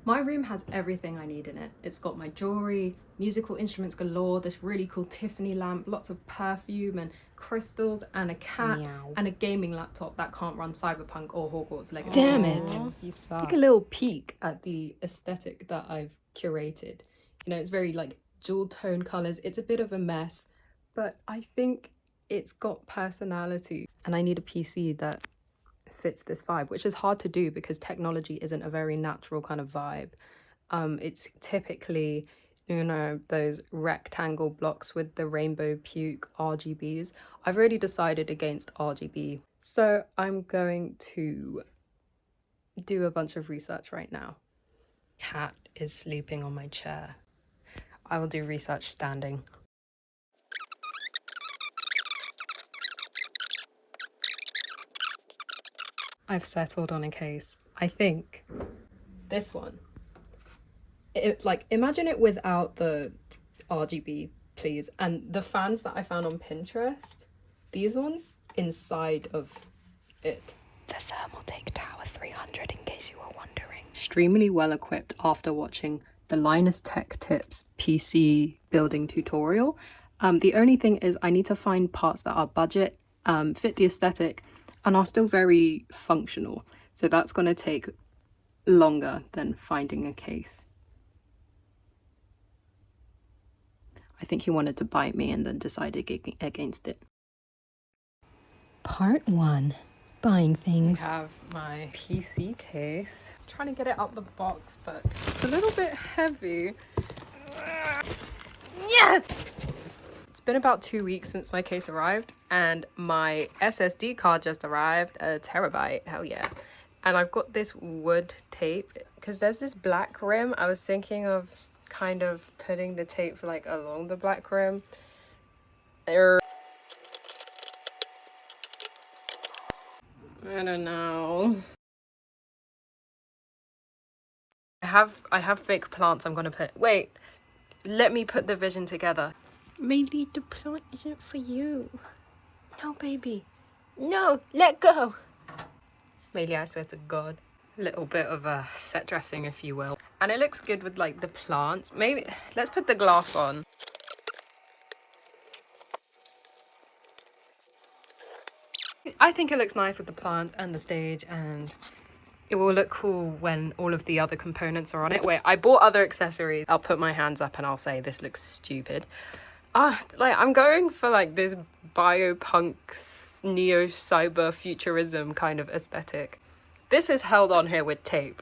My room has everything I need in it. It's got my jewelry, musical instruments galore, this really cool Tiffany lamp, lots of perfume and crystals, and a cat, and a gaming laptop that can't run Cyberpunk or Hogwarts Legacy. Damn it, you suck. Take a little peek at the aesthetic that I've curated. You know, it's very like jewel tone colors. It's a bit of a mess, but I think it's got personality. And I need a PC that fits this vibe, which is hard to do because technology isn't a very natural kind of vibe. It's typically, you know, those rectangle blocks with the rainbow puke RGBs. I've already decided against RGB, so I'm going to do a bunch of research right now. Cat is sleeping on my chair. I will do research standing. I've settled on a case. I think this one. Like, imagine it without the RGB, please. And the fans that I found on Pinterest, these ones inside of it. The Thermaltake Tower 300, in case you were wondering. Extremely well equipped after watching the Linus Tech Tips PC building tutorial. The only thing is I need to find parts that are budget, fit the aesthetic, and are still very functional. So that's going to take longer than finding a case. I think he wanted to bite me and then decided against it. Part 1. Buying things. I have my PC case. I'm trying to get it out the box, but it's a little bit heavy. Yeah! It's been about 2 weeks since my case arrived, and my SSD card just arrived, a terabyte, hell yeah. And I've got this wood tape, because there's this black rim. I was thinking of kind of putting the tape like along the black rim. I don't know. I have fake plants I'm gonna put. Wait, let me put the vision together. Maybe the plant isn't for you. No, baby. No, let go. Maybe, I swear to God. A little bit of a set dressing, if you will. And it looks good with like the plants. Maybe, let's put the glass on. I think it looks nice with the plants and the stage, and it will look cool when all of the other components are on it. Wait, I bought other accessories. I'll put my hands up and I'll say this looks stupid. Like, I'm going for like this biopunk neo-cyber futurism kind of aesthetic. This is held on here with tape.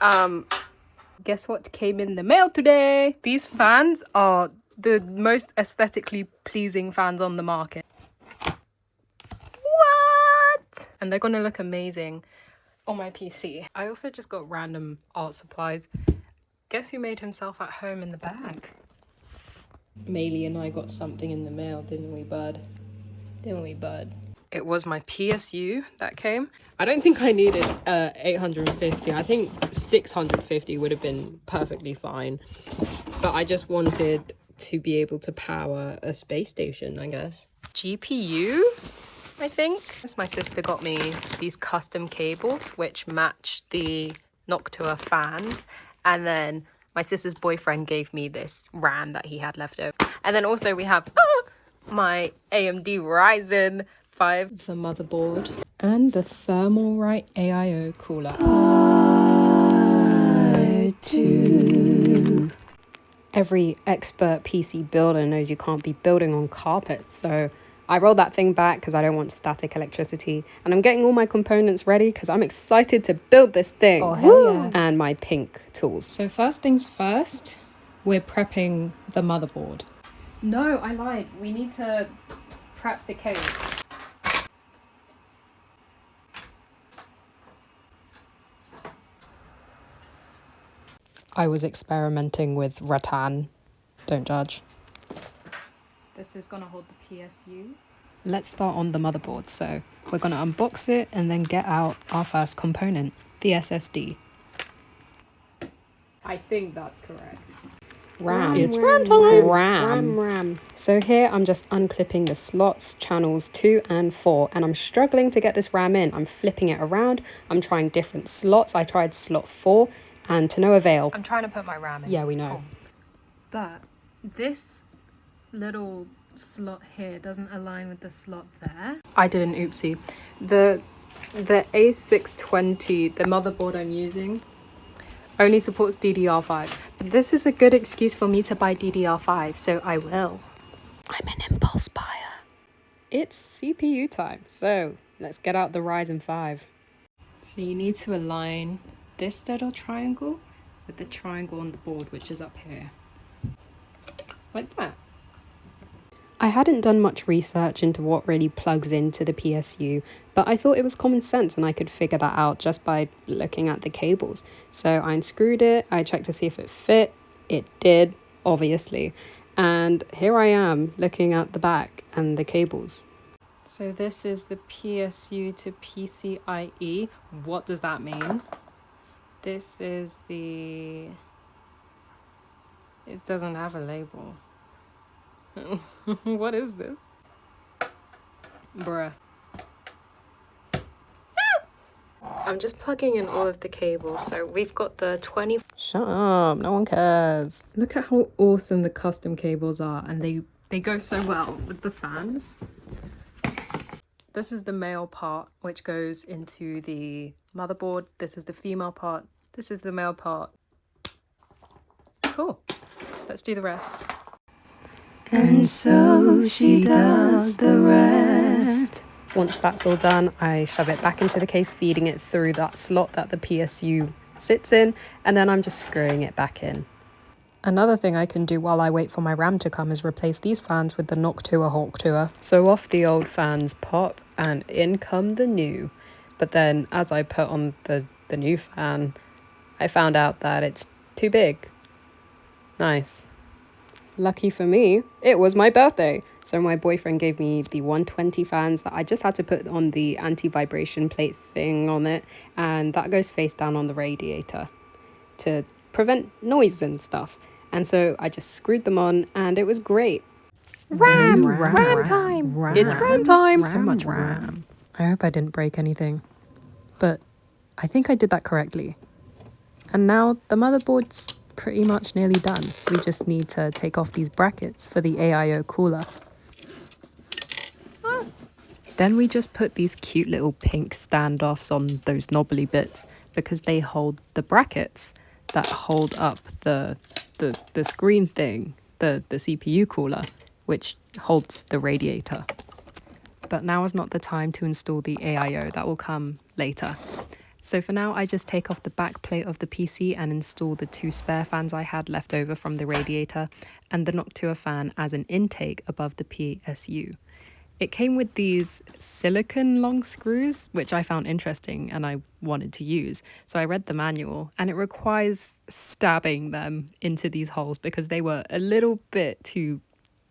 Guess what came in the mail today? These fans are the most aesthetically pleasing fans on the market. What? And they're gonna look amazing on my PC. I also just got random art supplies. Guess who made himself at home in the bag? Maylee and I got something in the mail, didn't we, bud? Didn't we, bud? It was my PSU that came. I don't think I needed 850. I think 650 would have been perfectly fine. But I just wanted to be able to power a space station, I guess. GPU, I think. My sister got me these custom cables which match the Noctua fans. And then my sister's boyfriend gave me this RAM that he had left over. And then also we have my AMD Ryzen 5, the motherboard, and the Thermalright AIO cooler. Every expert PC builder knows you can't be building on carpet, so I rolled that thing back because I don't want static electricity, and I'm getting all my components ready because I'm excited to build this thing. Oh, hell yeah. And my pink tools. So first things first, we're prepping the motherboard. No, I lied. We need to prep the case. I was experimenting with rattan. Don't judge. This is gonna hold the PSU. Let's start on the motherboard. So we're gonna unbox it and then get out our first component, the SSD. I think that's correct. RAM. It's RAM time. RAM. So here I'm just unclipping the slots, channels 2 and 4, and I'm struggling to get this RAM in. I'm flipping it around. I'm trying different slots. I tried slot 4. and to no avail. I'm trying to put my RAM in. Yeah, we know. Cool. But this little slot here doesn't align with the slot there. I did an oopsie. The A620, the motherboard I'm using, only supports DDR5. But this is a good excuse for me to buy DDR5, so I will. I'm an impulse buyer. It's CPU time, so let's get out the Ryzen 5. So you need to align this little triangle with the triangle on the board, which is up here. Like that. I hadn't done much research into what really plugs into the PSU, but I thought it was common sense and I could figure that out just by looking at the cables. So I unscrewed it, I checked to see if it fit. It did, obviously. And here I am looking at the back and the cables. So this is the PSU to PCIe. What does that mean? This is the... It doesn't have a label. What is this? Bruh. I'm just plugging in all of the cables. So we've got the 20... Shut up, no one cares. Look at how awesome the custom cables are, and they go so well with the fans. This is the male part, which goes into the motherboard. This is the female part. This is the male part. Cool. Let's do the rest. And so she does the rest. Once that's all done, I shove it back into the case, feeding it through that slot that the PSU sits in, and then I'm just screwing it back in. Another thing I can do while I wait for my RAM to come is replace these fans with the Noctua Hawktua. So off the old fans pop and in come the new. But then as I put on the new fan, I found out that it's too big. Nice. Lucky for me, it was my birthday. So my boyfriend gave me the 120 fans that I just had to put on the anti-vibration plate thing on it. And that goes face down on the radiator to prevent noise and stuff. And so I just screwed them on and it was great. RAM time! It's RAM time! So much RAM. I hope I didn't break anything. But I think I did that correctly. And now the motherboard's pretty much nearly done. We just need to take off these brackets for the AIO cooler. Then we just put these cute little pink standoffs on those knobbly bits because they hold the brackets that hold up the screen thing, the CPU cooler, which holds the radiator. But now is not the time to install the AIO, that will come later. So for now, I just take off the back plate of the PC and install the 2 spare fans I had left over from the radiator and the Noctua fan as an intake above the PSU. It came with these silicone long screws, which I found interesting and I wanted to use. So I read the manual and it requires stabbing them into these holes because they were a little bit too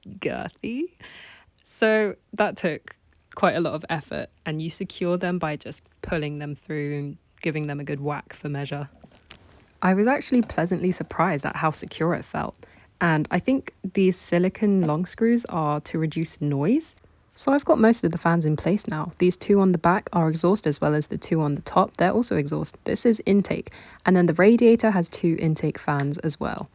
girthy. So that took quite a lot of effort, and you secure them by just pulling them through and giving them a good whack for measure. I was actually pleasantly surprised at how secure it felt. And I think these silicone long screws are to reduce noise. So I've got most of the fans in place now. These 2 on the back are exhaust as well as the 2 on the top. They're also exhaust. This is intake. And then the radiator has 2 intake fans as well.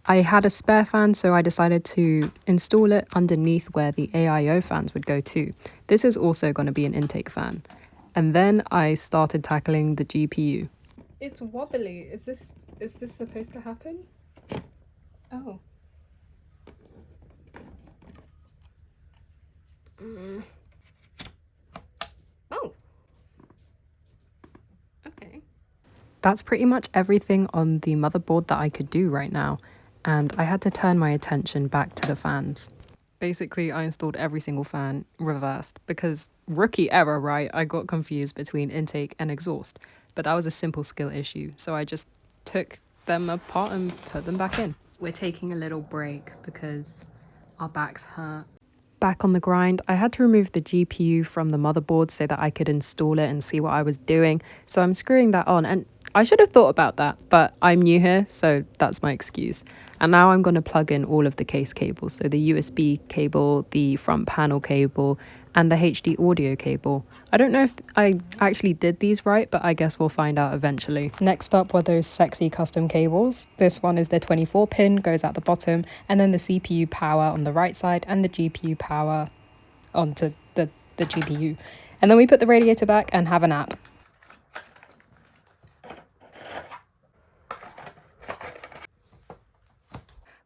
I had a spare fan, so I decided to install it underneath where the AIO fans would go to. This is also going to be an intake fan. And then I started tackling the GPU. It's wobbly. Is this supposed to happen? Oh. Oh. Okay. That's pretty much everything on the motherboard that I could do right now. And I had to turn my attention back to the fans. Basically, I installed every single fan reversed because rookie error, right? I got confused between intake and exhaust, but that was a simple skill issue. So I just took them apart and put them back in. We're taking a little break because our backs hurt. Back on the grind, I had to remove the GPU from the motherboard so that I could install it and see what I was doing. So I'm screwing that on, and I should have thought about that, but I'm new here, so that's my excuse. And now I'm going to plug in all of the case cables. So the USB cable, the front panel cable, and the HD audio cable. I don't know if I actually did these right, but I guess we'll find out eventually. Next up were those sexy custom cables. This one is the 24 pin, goes at the bottom, and then the CPU power on the right side and the GPU power onto the GPU. And then we put the radiator back and have a nap.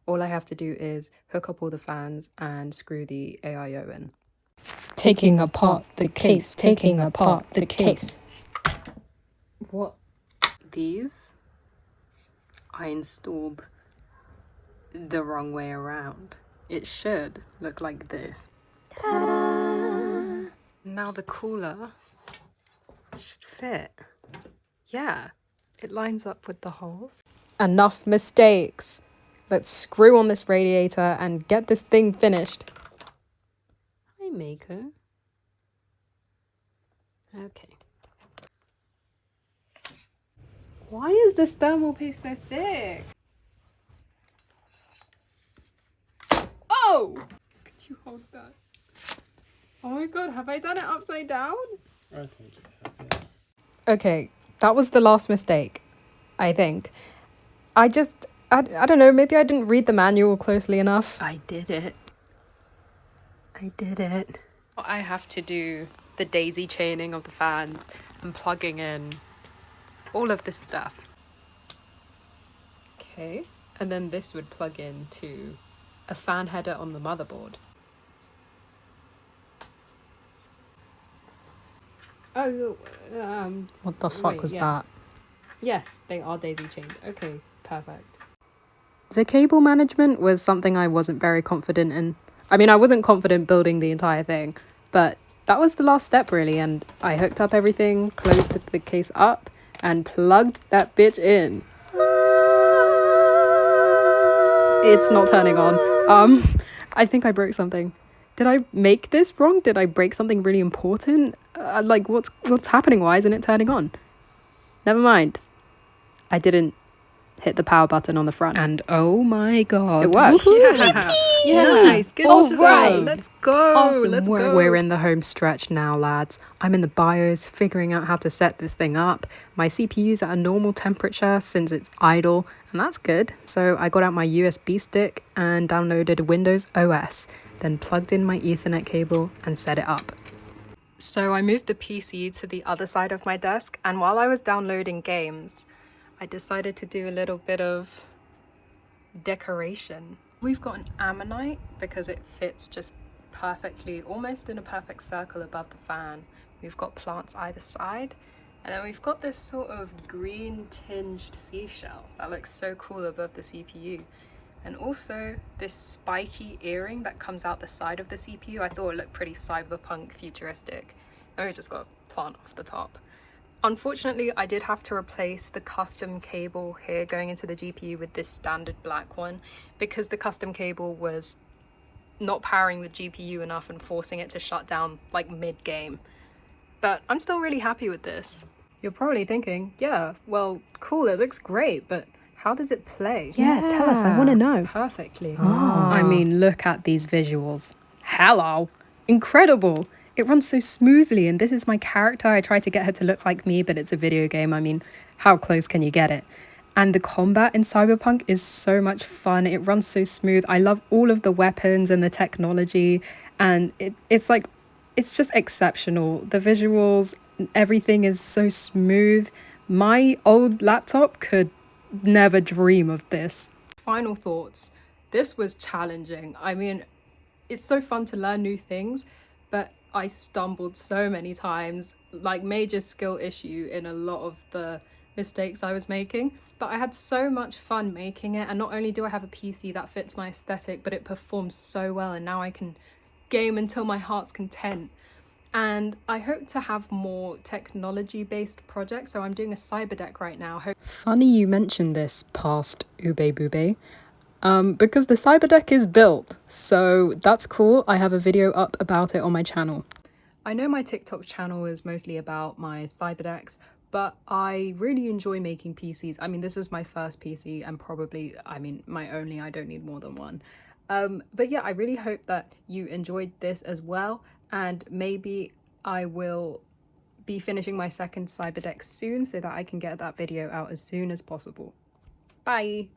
All I have to do is hook up all the fans and screw the AIO in. Taking apart the case, taking apart the case. What? These? I installed the wrong way around. It should look like this. Ta-da! Now the cooler should fit. Yeah, it lines up with the holes. Enough mistakes. Let's screw on this radiator and get this thing finished. Hi, Maker. Okay. Why is this thermal paste so thick? Oh! Could you hold that? Oh my god, have I done it upside down? I think you have, yeah. Okay, that was the last mistake, I think. I don't know, maybe I didn't read the manual closely enough. I did it. I have to do the daisy chaining of the fans and plugging in all of this stuff. Okay, and then this would plug into a fan header on the motherboard. Oh, what the fuck was that? Yes, they are daisy chained. Okay, perfect. The cable management was something I wasn't very confident in. I mean, I wasn't confident building the entire thing, but that was the last step really, and I hooked up everything, closed the case up, and plugged that bitch in. It's not turning on. I think I broke something. Did I make this wrong? Did I break something really important? Like, what's happening? Why isn't it turning on? Never mind. I didn't hit the power button on the front. And oh my god. It works. Yeah. Nice. Good job. Right. Let's go. Awesome. Let's go. We're in the home stretch now, lads. I'm in the BIOS figuring out how to set this thing up. My CPU's at a normal temperature since it's idle, and that's good. So I got out my USB stick and downloaded Windows OS, then plugged in my Ethernet cable and set it up. So I moved the PC to the other side of my desk, and while I was downloading games, I decided to do a little bit of decoration. We've got an ammonite because it fits just perfectly, almost in a perfect circle above the fan. We've got plants either side, and then we've got this sort of green tinged seashell that looks so cool above the CPU. And also this spiky earring that comes out the side of the CPU. I thought it looked pretty cyberpunk futuristic. And we just got a plant off the top. Unfortunately, I did have to replace the custom cable here going into the GPU with this standard black one because the custom cable was not powering the GPU enough and forcing it to shut down like mid-game. But I'm still really happy with this. You're probably thinking, yeah, well, cool, it looks great, but how does it play? Yeah, tell us, I want to know. Perfectly. I mean, look at these visuals. Hello. Incredible. It runs so smoothly, and this is my character. I tried to get her to look like me, but it's a video game. I mean, how close can you get it? And the combat in Cyberpunk is so much fun. It runs so smooth. I love all of the weapons and the technology, and it's just exceptional. The visuals, everything is so smooth. My old laptop could never dream of this. Final thoughts. This was challenging. I mean, it's so fun to learn new things, but I stumbled so many times, like major skill issue in a lot of the mistakes I was making. But I had so much fun making it, and not only do I have a PC that fits my aesthetic, but it performs so well, and now I can game until my heart's content. And I hope to have more technology-based projects, so I'm doing a cyber deck right now. Funny you mentioned this, past Ube Bube, because the cyber deck is built, so that's cool. I have a video up about it on my channel. I know my TikTok channel is mostly about my cyber decks, but I really enjoy making PCs. I mean, this is my first PC and probably, I mean, my only. I don't need more than one. But yeah, I really hope that you enjoyed this as well, and maybe I will be finishing my second cyber deck soon so that I can get that video out as soon as possible. Bye!